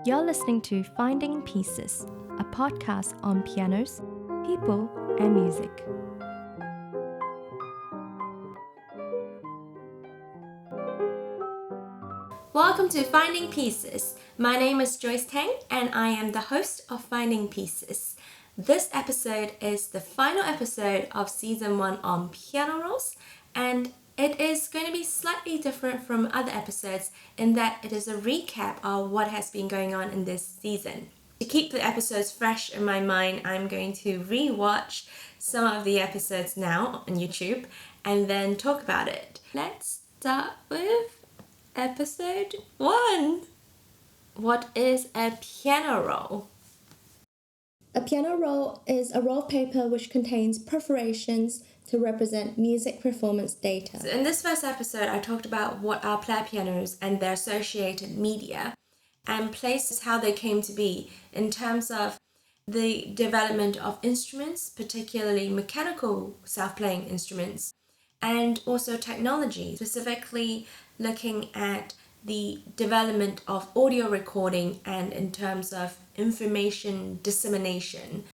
You're listening to Finding Pieces, a podcast on pianos, people, and music. Welcome to Finding Pieces. My name is Joyce Tang, and I am the host of Finding Pieces. This episode is the final episode of Season 1 on piano rolls, and it is going to be slightly different from other episodes in that it is a recap of what has been going on in this season. To keep the episodes fresh in my mind, I'm going to re-watch some of the episodes now on YouTube and then talk about it. Let's start with Episode 1. What is a piano roll? A piano roll is a roll of paper which contains perforations to represent music performance data. So in this first episode, I talked about what are player pianos and their associated media and places how they came to be in terms of the development of instruments, particularly mechanical self-playing instruments, and also technology, specifically looking at the development of audio recording and in terms of information dissemination.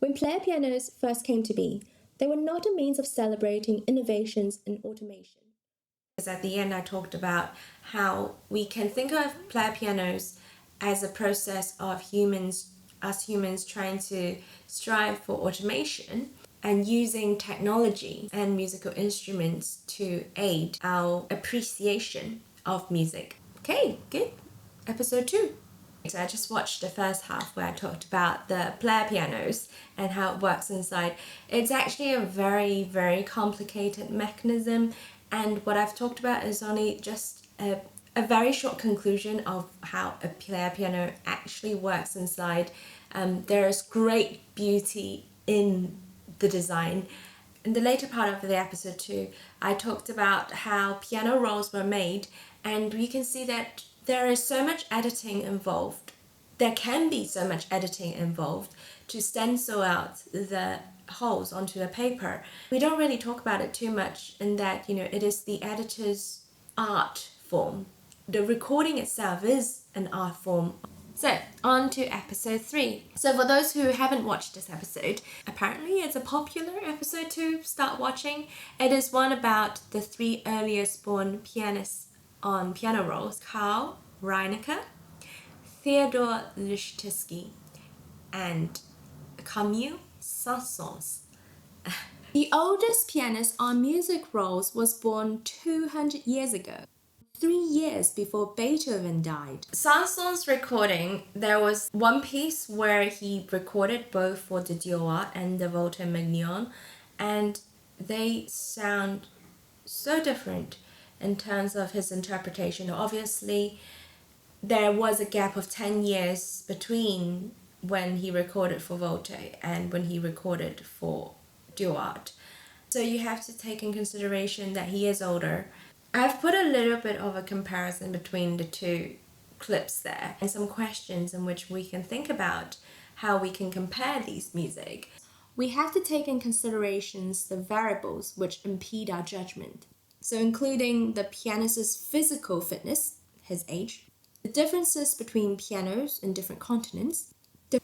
When player pianos first came to be, they were not a means of celebrating innovations in automation. Because at the end I talked about how we can think of player pianos as a process of us humans trying to strive for automation and using technology and musical instruments to aid our appreciation of music. Okay, good. Episode 2. So I just watched the first half where I talked about the player pianos and how it works inside. It's actually a very, very complicated mechanism, and what I've talked about is only just a very short conclusion of how a player piano actually works inside. There is great beauty in the design. In the later part of the episode 2, I talked about how piano rolls were made, and we can see that there is so much editing involved. There can be so much editing involved to stencil out the holes onto the paper. We don't really talk about it too much in that, it is the editor's art form. The recording itself is an art form. So, on to episode 3. So for those who haven't watched this episode, apparently it's a popular episode to start watching. It is one about the 3 earliest born pianists on piano rolls: Karl Reinecke, Theodor Lisztysky, and Camille Saint-Saëns. The oldest pianist on music rolls was born 200 years ago. 3 years before Beethoven died. Saint-Saëns' recording, there was one piece where he recorded both for the Dior and the Volta Mignon, and they sound so different in terms of his interpretation. Obviously, there was a gap of 10 years between when he recorded for Volta and when he recorded for Duart. So you have to take in consideration that he is older. I've put a little bit of a comparison between the two clips there and some questions in which we can think about how we can compare these music. We have to take in considerations the variables which impede our judgment. So including the pianist's physical fitness, his age, the differences between pianos in different continents.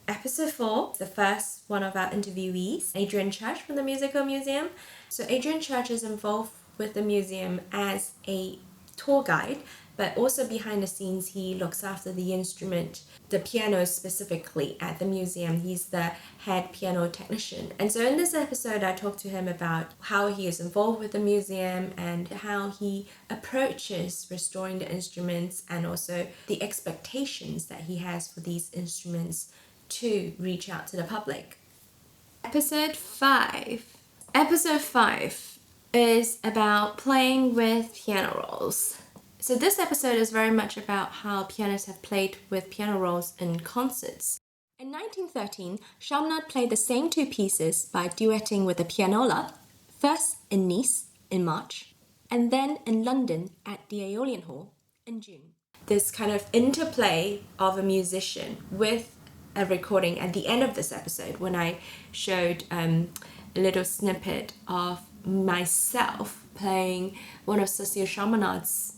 Episode 4, the first one of our interviewees, Adrian Church from the Musical Museum. So Adrian Church is involved with the museum as a tour guide, but also behind the scenes he looks after the instrument, the piano specifically at the museum. He's the head piano technician. And so in this episode I talked to him about how he is involved with the museum and how he approaches restoring the instruments and also the expectations that he has for these instruments to reach out to the public. Episode 5. Episode 5 is about playing with piano rolls. So this episode is very much about how pianists have played with piano rolls in concerts. In 1913, Chaminade played the same 2 pieces by duetting with a pianola, first in Nice in March, and then in London at the Aeolian Hall in June. This kind of interplay of a musician with a recording at the end of this episode, when I showed a little snippet of myself playing one of Cécile Chaminade's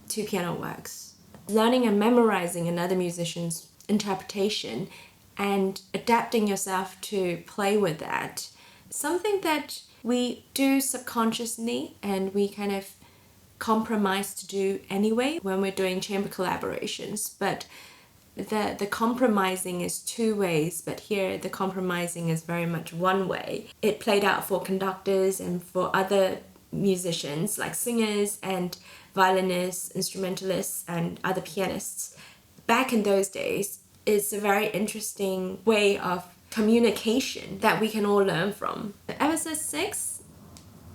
2 piano works. learning and memorizing another musician's interpretation and adapting yourself to play with that. Something that we do subconsciously and we kind of compromise to do anyway when we're doing chamber collaborations, but the compromising is two ways, but here the compromising is very much one way. It played out for conductors and for other musicians like singers and violinists, instrumentalists, and other pianists. Back in those days, it's a very interesting way of communication that we can all learn from. Episode 6.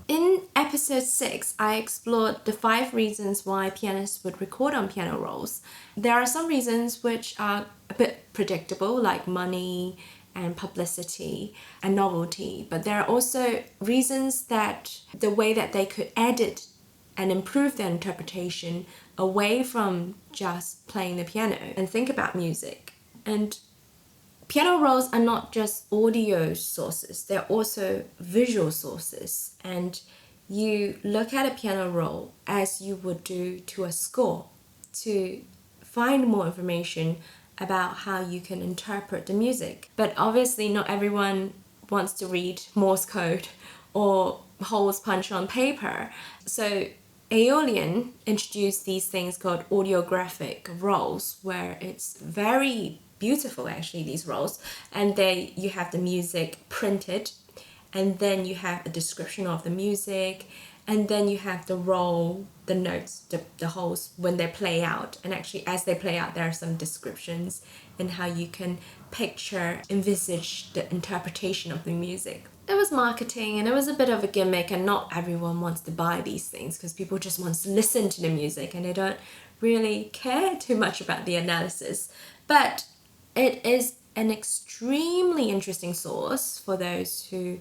In episode 6, I explored the 5 reasons why pianists would record on piano rolls. There are some reasons which are a bit predictable, like money and publicity and novelty, but there are also reasons that the way that they could edit and improve their interpretation away from just playing the piano and think about music. And piano rolls are not just audio sources, they're also visual sources. And you look at a piano roll as you would do to a score to find more information about how you can interpret the music. But obviously not everyone wants to read Morse code or holes punched on paper. So Aeolian introduced these things called audiographic rolls, where it's very beautiful actually, these rolls, and you have the music printed, and then you have a description of the music, and then you have the roll, the notes, the holes when they play out, and actually as they play out there are some descriptions in how you can envisage the interpretation of the music. It was marketing and it was a bit of a gimmick, and not everyone wants to buy these things because people just want to listen to the music and they don't really care too much about the analysis. But it is an extremely interesting source for those who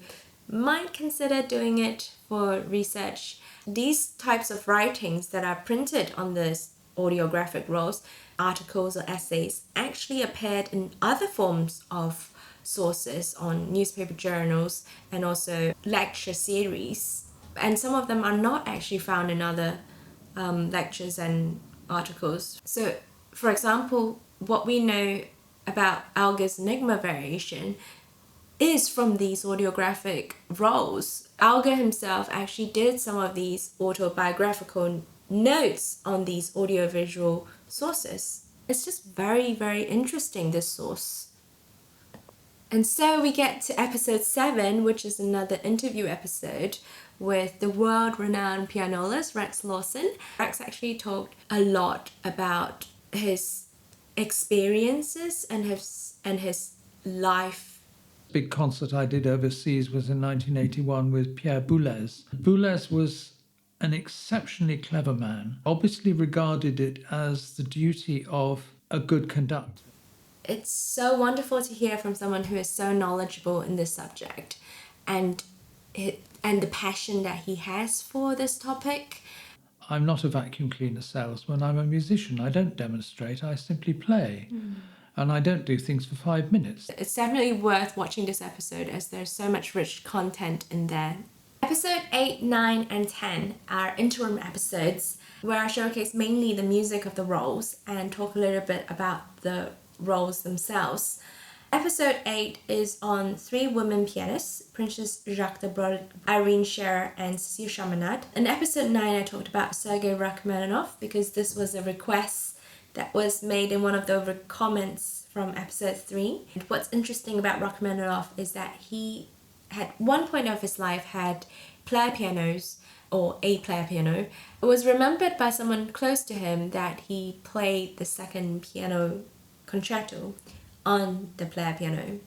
might consider doing it for research. These types of writings that are printed on this audiographic rolls, articles or essays, actually appeared in other forms of sources on newspaper journals and also lecture series. And some of them are not actually found in other lectures and articles. So, for example, what we know about Alger's Enigma variation is from these audiographic rolls. Alger himself actually did some of these autobiographical notes on these audiovisual sources. It's just very, very interesting, this source. And so we get to episode 7, which is another interview episode with the world-renowned pianolist Rex Lawson. Rex actually talked a lot about his experiences and his life. Big concert I did overseas was in 1981 with Pierre Boulez. Boulez was an exceptionally clever man, obviously regarded it as the duty of a good conductor. It's so wonderful to hear from someone who is so knowledgeable in this subject and the passion that he has for this topic. I'm not a vacuum cleaner salesman, I'm a musician. I don't demonstrate, I simply play. And I don't do things for 5 minutes. It's definitely worth watching this episode as there's so much rich content in there. Episode 8, 9, and 10 are interim episodes where I showcase mainly the music of the rolls and talk a little bit about the rolls themselves. Episode 8 is on 3 women pianists, Princess Jacques de Broglie, Irene Scherer, and Cécile Chaminade. In episode 9, I talked about Sergei Rachmaninoff because this was a request that was made in one of the comments from episode 3. And what's interesting about Rachmaninoff is that he at one point of his life had player pianos, or a player piano. It was remembered by someone close to him that he played the second piano concerto on the player piano.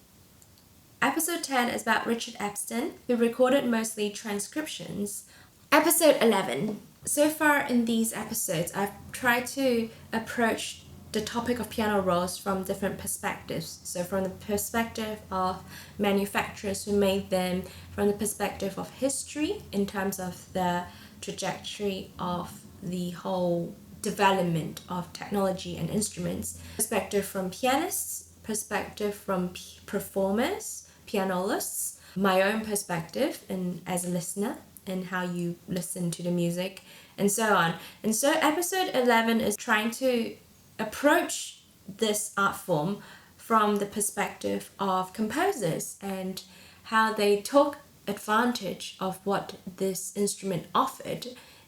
Episode 10 is about Richard Epstein, who recorded mostly transcriptions. Episode 11. So far in these episodes, I've tried to approach the topic of piano rolls from different perspectives. So from the perspective of manufacturers who made them, from the perspective of history in terms of the trajectory of the whole development of technology and instruments, perspective from pianists, perspective from performers, pianolists, my own perspective as a listener and how you listen to the music, and so on. And so episode 11 is trying to approach this art form from the perspective of composers and how they took advantage of what this instrument offered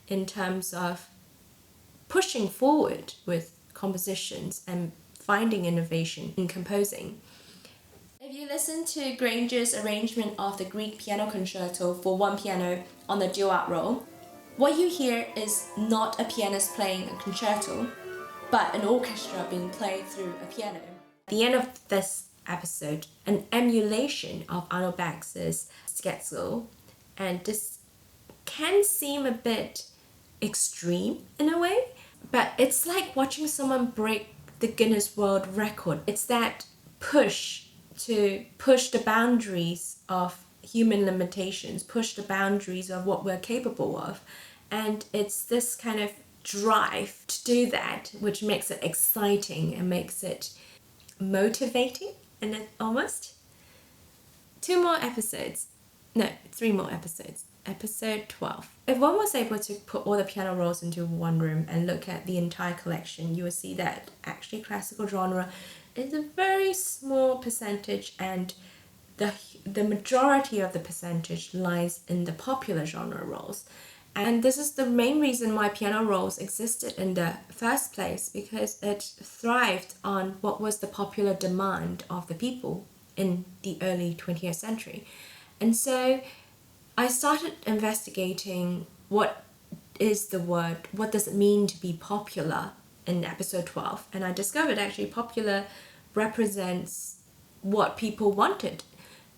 in terms of pushing forward with compositions and finding innovation in composing. If you listen to Granger's arrangement of the Grieg Piano Concerto for one piano on the duet roll, what you hear is not a pianist playing a concerto, but an orchestra being played through a piano. At the end of this episode, an emulation of Arno Bax's Scherzo, and this can seem a bit extreme in a way, but it's like watching someone break the Guinness World Record. It's that push to push the boundaries of human limitations, push the boundaries of what we're capable of. And it's this kind of drive to do that which makes it exciting and makes it motivating, and it almost. 3 more episodes. Episode 12. If one was able to put all the piano rolls into one room and look at the entire collection, you will see that actually classical genre is a very small percentage, and the majority of the percentage lies in the popular genre rolls. And this is the main reason why piano rolls existed in the first place, because it thrived on what was the popular demand of the people in the early 20th century. And so I started investigating what does it mean to be popular in episode 12. And I discovered actually popular represents what people wanted,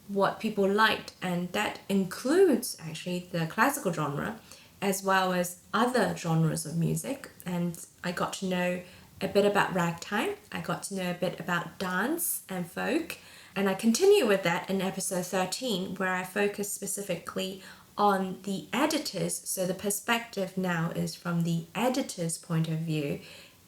what people liked, and that includes actually the classical genre as well as other genres of music. And I got to know a bit about ragtime, I got to know a bit about dance and folk, and I continue with that in episode 13, where I focus specifically on the editors. So the perspective now is from the editor's point of view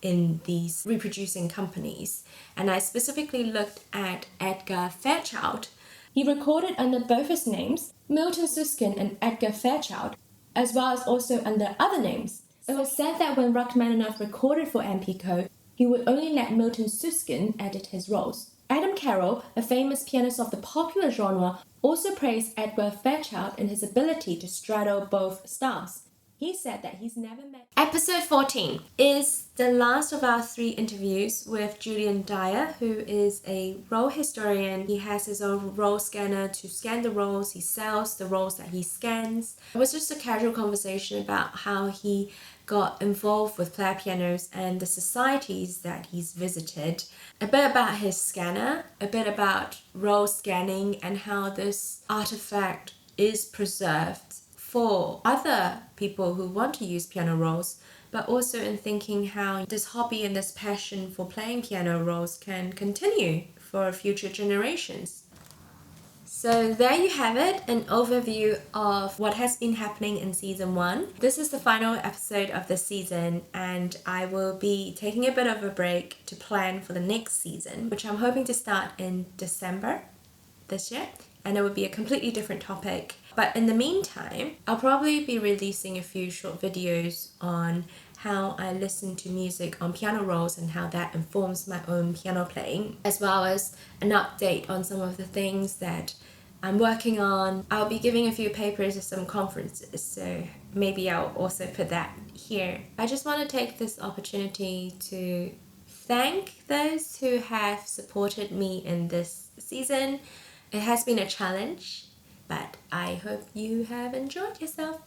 in these reproducing companies. And I specifically looked at Edgar Fairchild. He recorded under both his names, Milton Susskind and Edgar Fairchild, as well as also under other names. It was said that when Rachmaninoff recorded for MPCO, he would only let Milton Susskind edit his rolls. Adam Carroll, a famous pianist of the popular genre, also praised Edgar Fairchild in his ability to straddle both styles. He said that he's never met... Episode 14 is the last of our 3 interviews with Julian Dyer, who is a roll historian. He has his own roll scanner to scan the rolls. He sells the rolls that he scans. It was just a casual conversation about how he got involved with player pianos and the societies that he's visited. A bit about his scanner, a bit about roll scanning and how this artifact is preserved for other people who want to use piano rolls, but also in thinking how this hobby and this passion for playing piano rolls can continue for future generations. So there you have it, an overview of what has been happening in season 1. This is the final episode of the season, and I will be taking a bit of a break to plan for the next season, which I'm hoping to start in December this year, and it will be a completely different topic. But in the meantime, I'll probably be releasing a few short videos on how I listen to music on piano rolls and how that informs my own piano playing, as well as an update on some of the things that I'm working on. I'll be giving a few papers at some conferences, so maybe I'll also put that here. I just want to take this opportunity to thank those who have supported me in this season. It has been a challenge, but I hope you have enjoyed yourself.